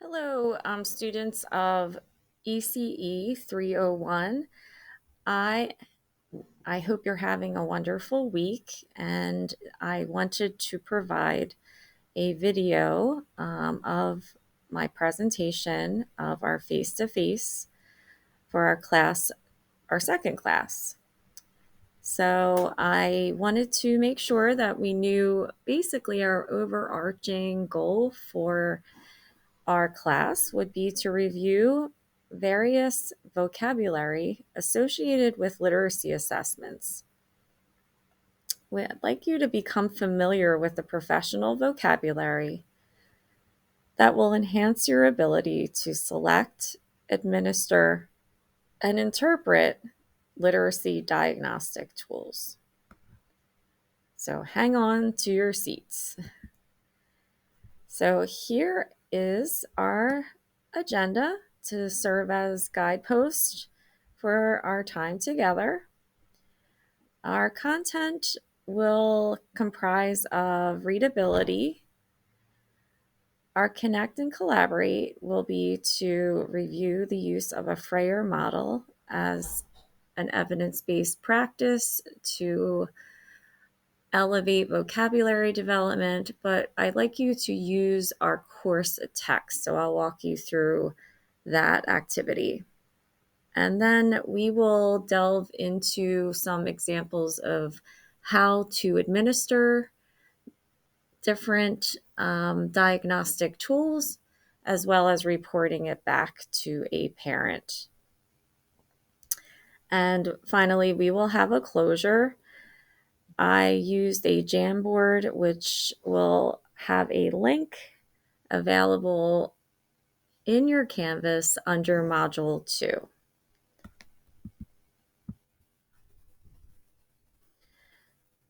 Hello, students of ECE 301. I I hope you're having a wonderful week, and I wanted to provide a video of my presentation of our face-to-face for our class, our second class. So I wanted to make sure that we knew basically our overarching goal for our class would be to review various vocabulary associated with literacy assessments. I'd like you to become familiar with the professional vocabulary that will enhance your ability to select, administer, and interpret literacy diagnostic tools. So hang on to your seats. So here is our agenda to serve as guideposts for our time together. Our content will comprise of readability. Our connect and collaborate will be to review the use of a Freyer model as an evidence-based practice to elevate vocabulary development, but I'd like you to use our course text. So I'll walk you through that activity. And then we will delve into some examples of how to administer different diagnostic tools, as well as reporting it back to a parent. And finally, we will have a closure. I used a Jamboard, which will have a link available in your Canvas under Module 2.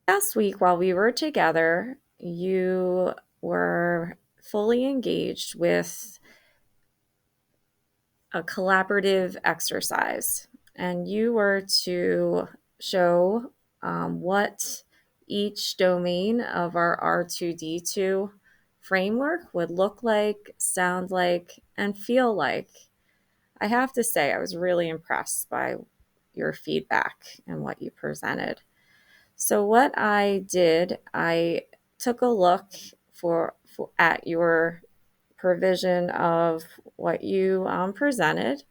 Last week, while we were together, you were fully engaged with a collaborative exercise, and you were to show what each domain of our R2D2 framework would look like, sound like, and feel like. I have to say, I was really impressed by your feedback and what you presented. So what I did, I took a look at your provision of what you presented,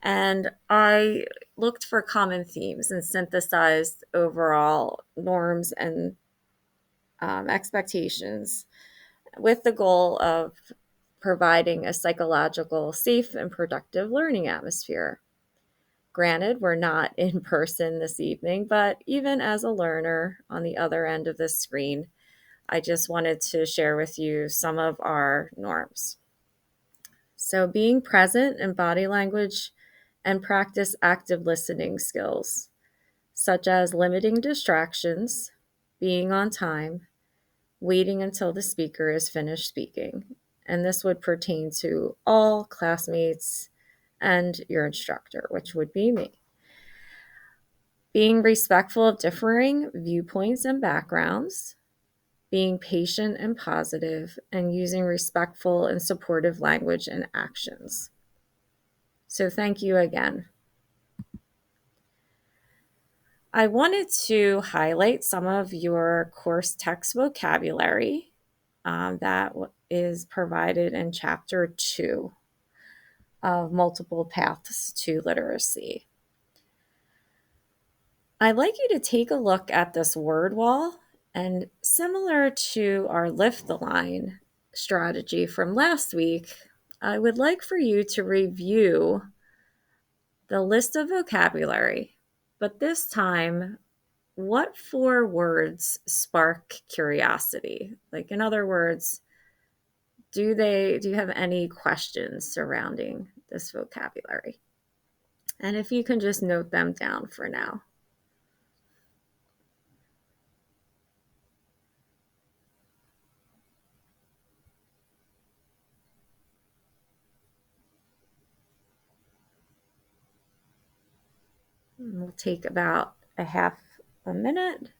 and I looked for common themes and synthesized overall norms and expectations with the goal of providing a psychological, safe, and productive learning atmosphere. Granted, we're not in person this evening, but even as a learner on the other end of the screen, I just wanted to share with you some of our norms. So being present in body language and practice active listening skills, such as limiting distractions, being on time, waiting until the speaker is finished speaking. And this would pertain to all classmates and your instructor, which would be me. Being respectful of differing viewpoints and backgrounds, being patient and positive, and using respectful and supportive language and actions. So thank you again. I wanted to highlight some of your course text vocabulary that is provided in Chapter 2 of Multiple Paths to Literacy. I'd like you to take a look at this word wall, and similar to our lift the line strategy from last week, I would like for you to review the list of vocabulary, but this time, what 4 words spark curiosity? Like, in other words, do you have any questions surrounding this vocabulary? And if you can just note them down for now. We'll take about a half a minute.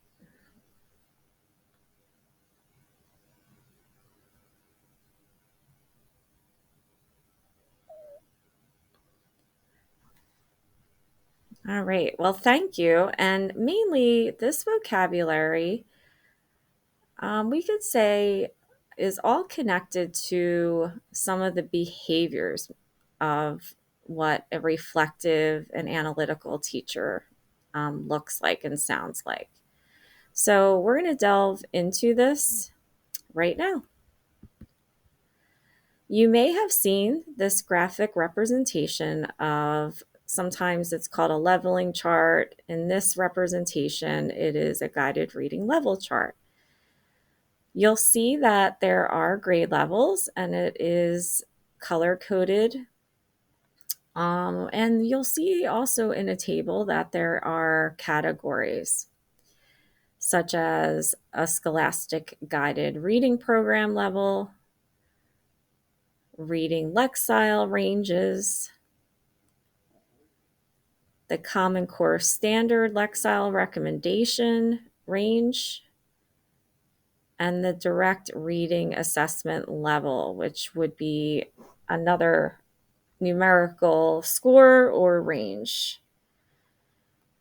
All right. Well, thank you. And mainly this vocabulary, we could say, is all connected to some of the behaviors of what a reflective and analytical teacher looks like and sounds like. So we're going to delve into this right now. You may have seen this graphic representation of, sometimes it's called a leveling chart. In this representation, it is a guided reading level chart. You'll see that there are grade levels and it is color coded. And you'll see also in a table that there are categories, such as a Scholastic Guided Reading Program level, reading Lexile ranges, the Common Core Standard Lexile recommendation range, and the direct reading assessment level, which would be another numerical score or range.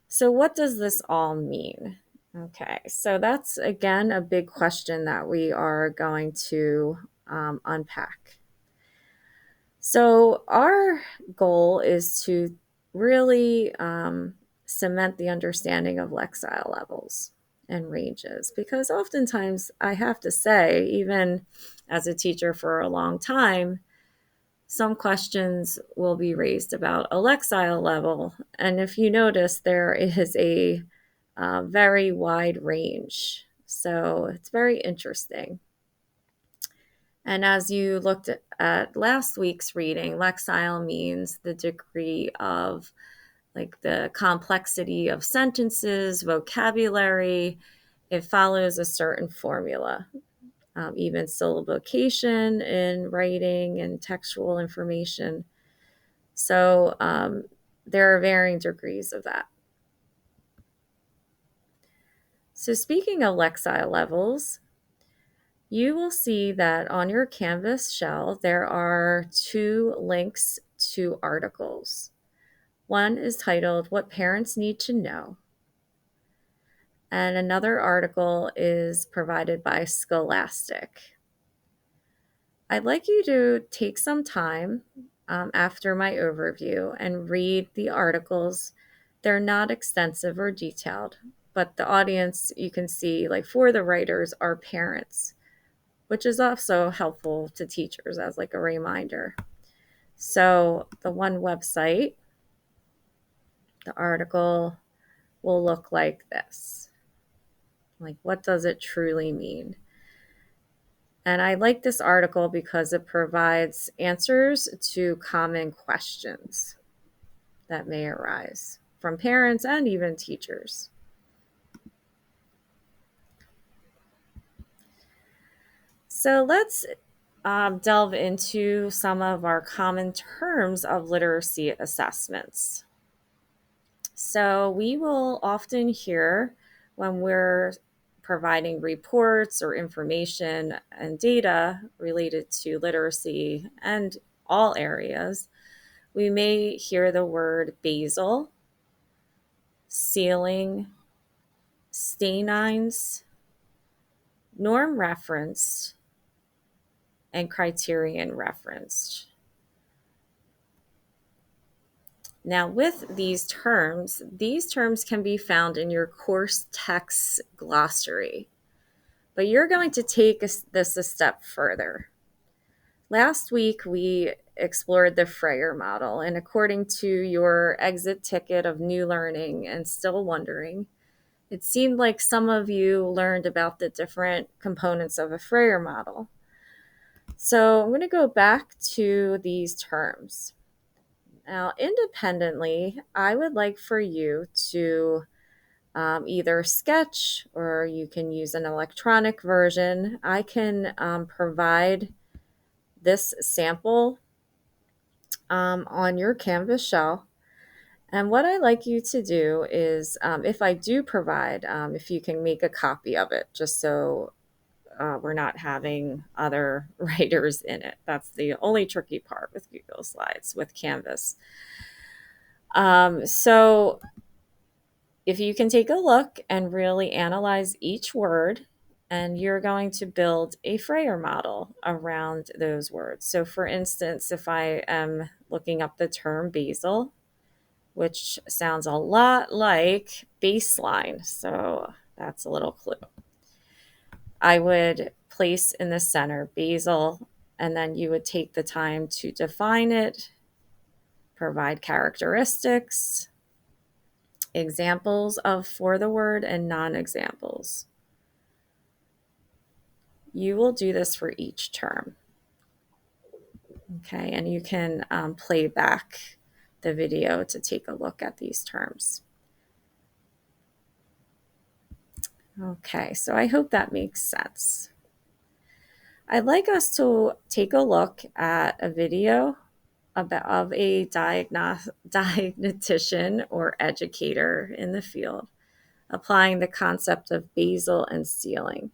So what does this all mean? Okay, so that's again a big question that we are going to unpack. So our goal is to really cement the understanding of Lexile levels and ranges, because oftentimes I have to say, even as a teacher for a long time, some questions will be raised about a Lexile level. And if you notice, there is a very wide range. So it's very interesting. And as you looked at last week's reading, Lexile means the degree of like the complexity of sentences, vocabulary. It follows a certain formula. Even syllabication in writing and textual information. So there are varying degrees of that. So speaking of Lexile levels, you will see that on your Canvas shell, there are 2 links to articles. One is titled What Parents Need to Know, and another article is provided by Scholastic. I'd like you to take some time after my overview and read the articles. They're not extensive or detailed, but the audience, you can see, like for the writers, are parents, which is also helpful to teachers as like a reminder. So the one website, the article will look like this. Like, what does it truly mean? And I like this article because it provides answers to common questions that may arise from parents and even teachers. So let's delve into some of our common terms of literacy assessments. So we will often hear when we're providing reports or information and data related to literacy and all areas, we may hear the word basal, ceiling, stanines, norm referenced, and criterion referenced. Now, with these terms can be found in your course text glossary, but you're going to take this a step further. Last week, we explored the Freyer model, and according to your exit ticket of new learning and still wondering, it seemed like some of you learned about the different components of a Freyer model. So I'm going to go back to these terms. Now, independently, I would like for you to either sketch or you can use an electronic version. I can provide this sample on your Canvas shell. And what I like you to do is, if I do provide, if you can make a copy of it, just so we're not having other writers in it. That's the only tricky part with Google Slides, with Canvas. So if you can take a look and really analyze each word, and you're going to build a Freyer model around those words. So for instance, if I am looking up the term basil, which sounds a lot like baseline, so that's a little clue. I would place in the center basil, and then you would take the time to define it, provide characteristics, examples of for the word, and non-examples. You will do this for each term. Okay, and you can play back the video to take a look at these terms. Okay, so I hope that makes sense. I'd like us to take a look at a video of a diagnostician or educator in the field applying the concept of basal and sealing.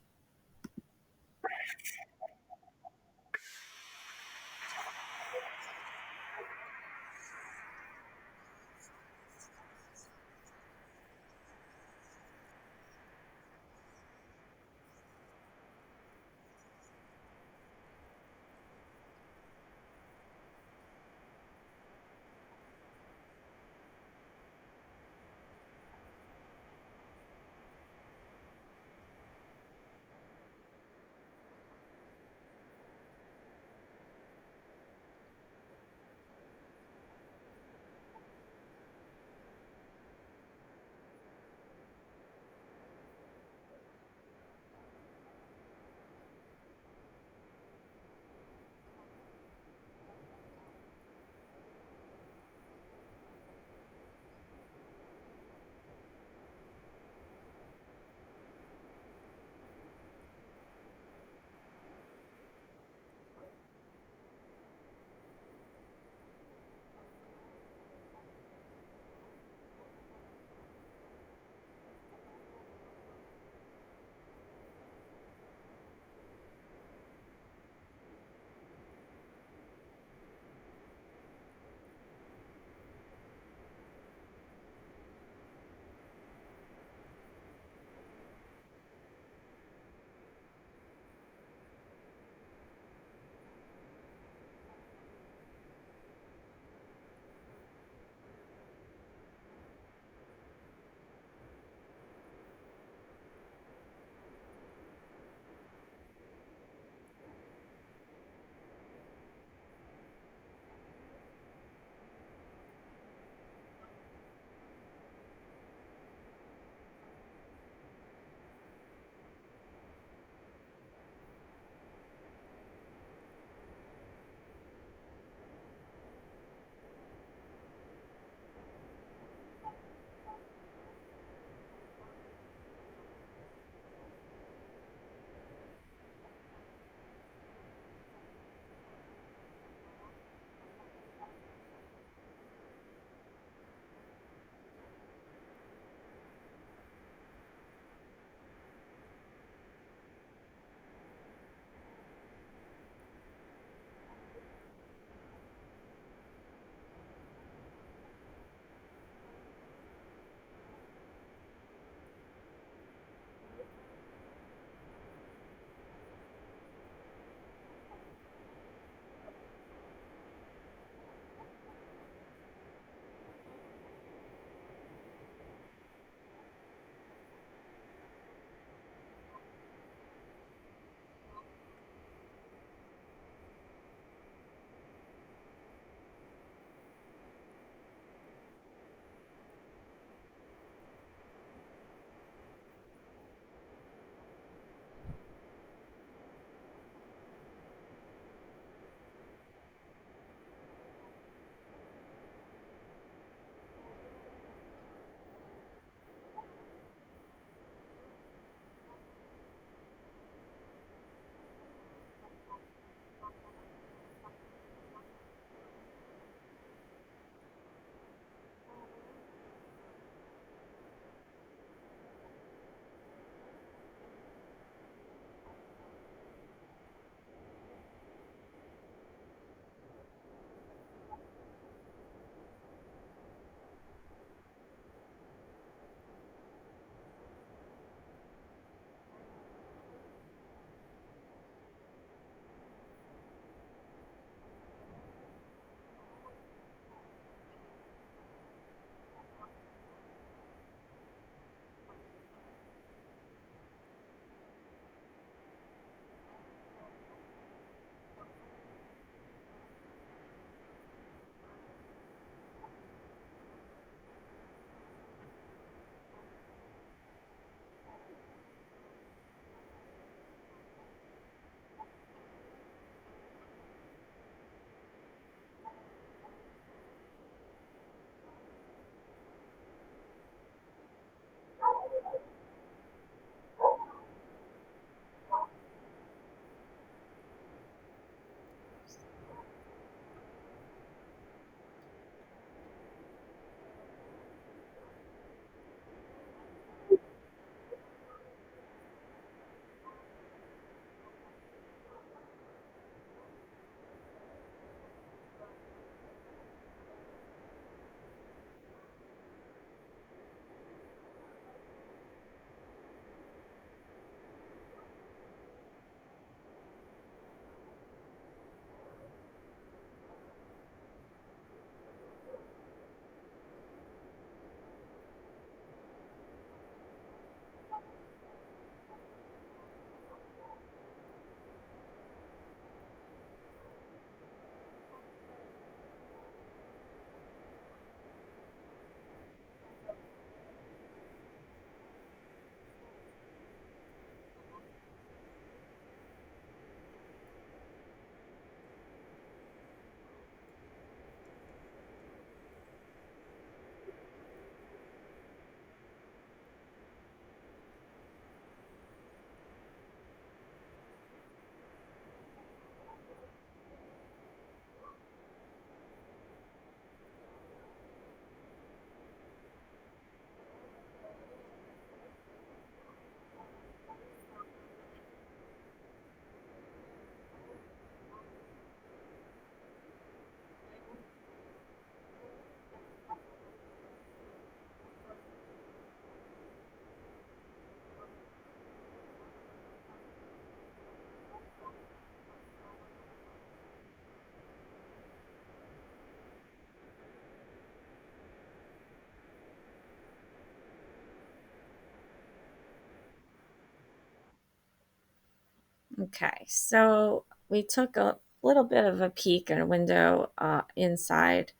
Okay, so we took a little bit of a peek at a window inside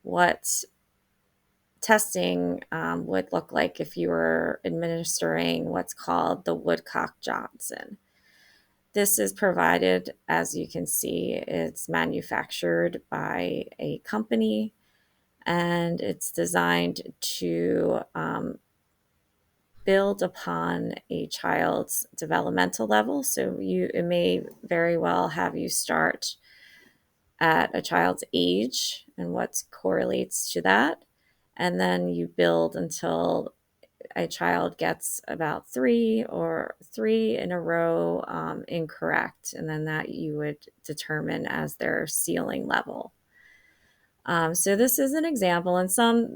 what testing would look like if you were administering what's called the Woodcock-Johnson. This is provided, as you can see, it's manufactured by a company, and it's designed to build upon a child's developmental level. So it may very well have you start at a child's age and what correlates to that, and then you build until a child gets about three in a row incorrect, and then that you would determine as their ceiling level. So this is an example, and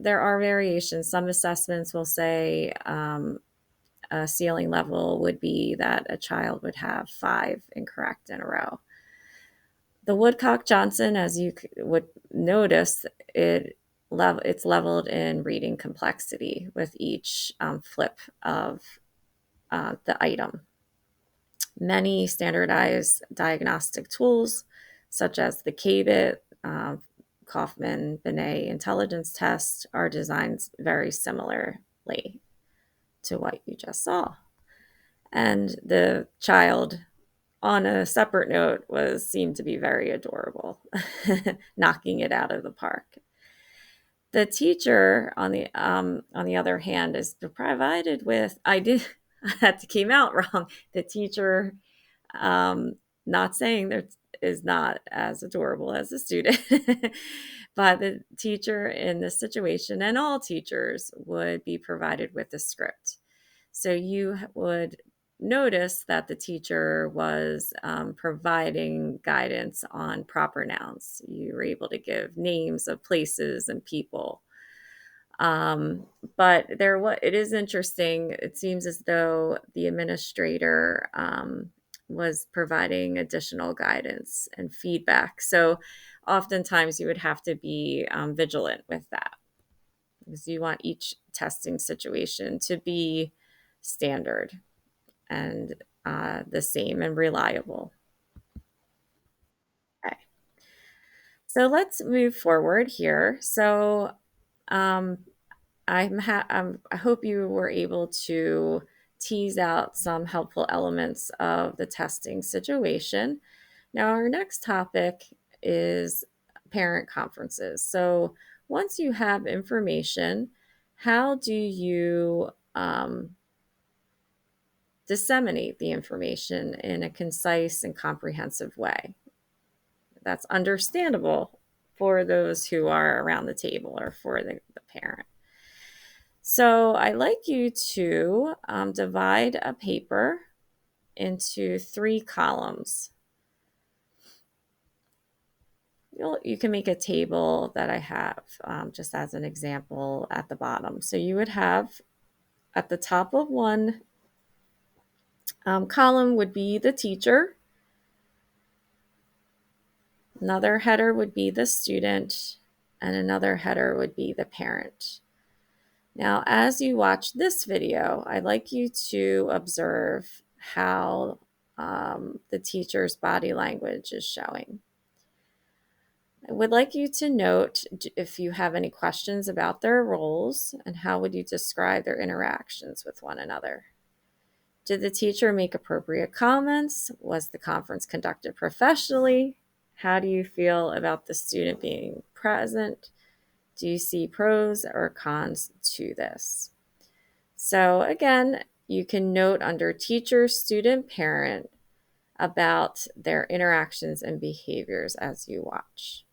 there are variations. Some assessments will say a ceiling level would be that a child would have 5 incorrect in a row. The Woodcock-Johnson, as you would notice, it's leveled in reading complexity with each flip of the item. Many standardized diagnostic tools, such as the KBIT, Kaufman-Binet intelligence test, are designed very similarly to what you just saw. And the child, on a separate note, seemed to be very adorable, knocking it out of the park. The teacher, on the other hand, is provided with that came out wrong. The teacher, not saying that is not as adorable as a student, but the teacher in this situation, and all teachers, would be provided with a script. So you would notice that the teacher was providing guidance on proper nouns. You were able to give names of places and people. But it is interesting. It seems as though the administrator was providing additional guidance and feedback. So oftentimes you would have to be vigilant with that, because you want each testing situation to be standard and the same and reliable. Okay. So let's move forward here. So um, I hope you were able to tease out some helpful elements of the testing situation. Now, our next topic is parent conferences. So once you have information, how do you disseminate the information in a concise and comprehensive way that's understandable for those who are around the table or for the parent? So I'd like you to divide a paper into 3 columns. You can make a table that I have just as an example at the bottom. So you would have at the top of one column would be the teacher. Another header would be the student, and another header would be the parent. Now, as you watch this video, I'd like you to observe how the teacher's body language is showing. I would like you to note if you have any questions about their roles and how would you describe their interactions with one another. Did the teacher make appropriate comments? Was the conference conducted professionally? How do you feel about the student being present? Do you see pros or cons to this? So again, you can note under teacher, student, parent about their interactions and behaviors as you watch.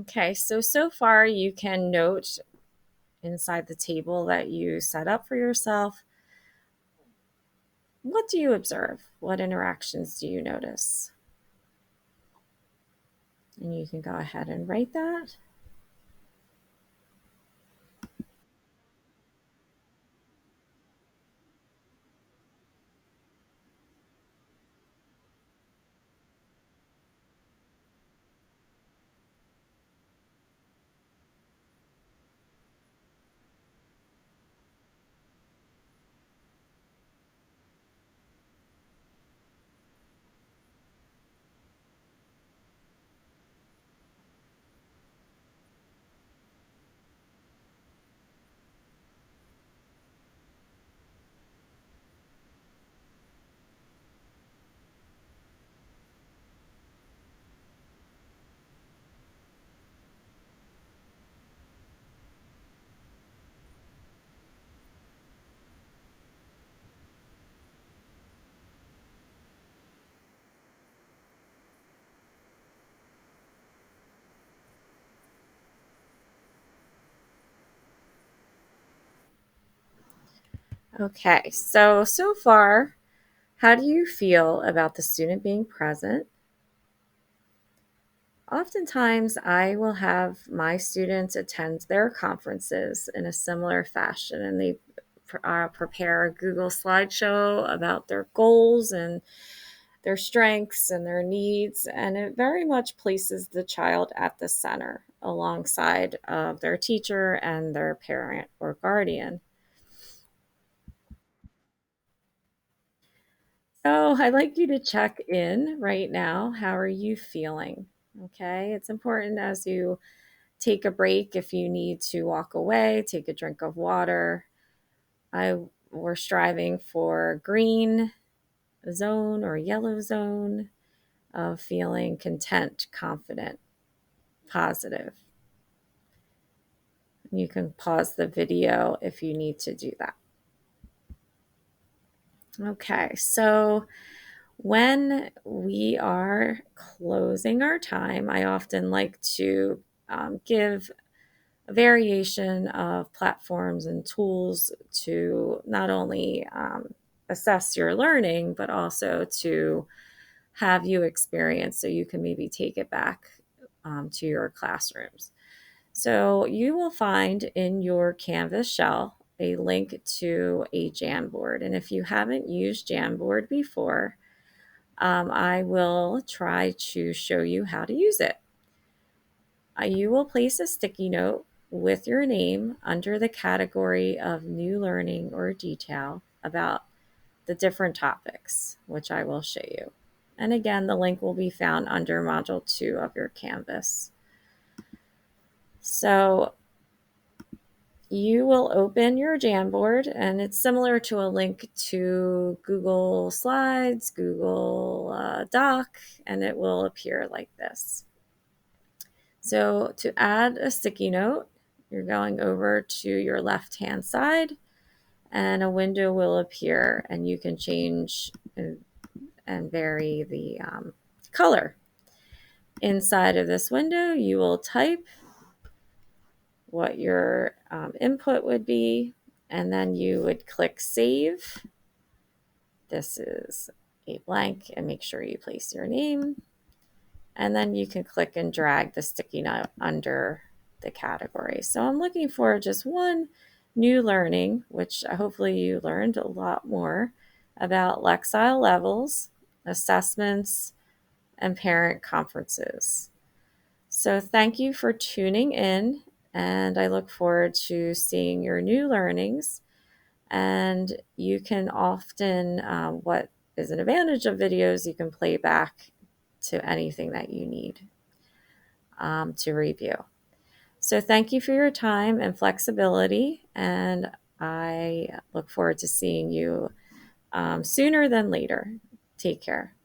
Okay, so far you can note inside the table that you set up for yourself. What do you observe? What interactions do you notice? And you can go ahead and write that. Okay, so far, how do you feel about the student being present? Oftentimes, I will have my students attend their conferences in a similar fashion, and they prepare a Google slideshow about their goals and their strengths and their needs, and it very much places the child at the center alongside of their teacher and their parent or guardian. So I'd like you to check in right now. How are you feeling? Okay, it's important as you take a break if you need to walk away, take a drink of water. We're striving for green zone or yellow zone of feeling content, confident, positive. You can pause the video if you need to do that. Okay, so when we are closing our time, I often like to give a variation of platforms and tools to not only assess your learning, but also to have you experience so you can maybe take it back to your classrooms. So you will find in your Canvas shell a link to a Jamboard. And if you haven't used Jamboard before, I will try to show you how to use it. You will place a sticky note with your name under the category of new learning or detail about the different topics, which I will show you. And again, the link will be found under Module 2 of your Canvas. So you will open your Jamboard, and it's similar to a link to Google Slides, Google Doc, and it will appear like this. So to add a sticky note, you're going over to your left-hand side, and a window will appear, and you can change and vary the color. Inside of this window, you will type what your input would be, and then you would click Save. This is a blank, and make sure you place your name. And then you can click and drag the sticky note under the category. So I'm looking for just one new learning, which hopefully you learned a lot more about Lexile levels, assessments, and parent conferences. So thank you for tuning in, and I look forward to seeing your new learnings. And you can often, what is an advantage of videos, you can play back to anything that you need to review. So thank you for your time and flexibility, and I look forward to seeing you sooner than later. Take care.